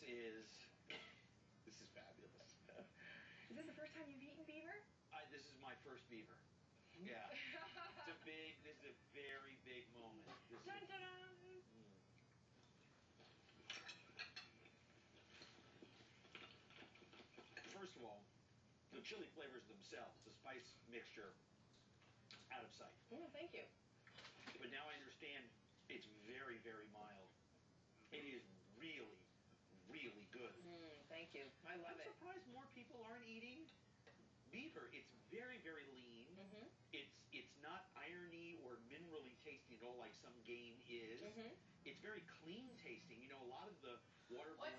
This is fabulous. Is this the first time you've eaten beaver? This is my first beaver. Yeah. This is a very big moment. Dun, dun, dun. First of all, the chili flavors themselves, the spice mixture, out of sight. Thank you. But now I understand it's very, very mild. It is really, really good. Thank you. I love it. I'm surprised more people aren't eating beaver. It's very, very lean. It's not irony or minerally tasting at all like some game is. It's very clean tasting. You know, a lot of the waterborne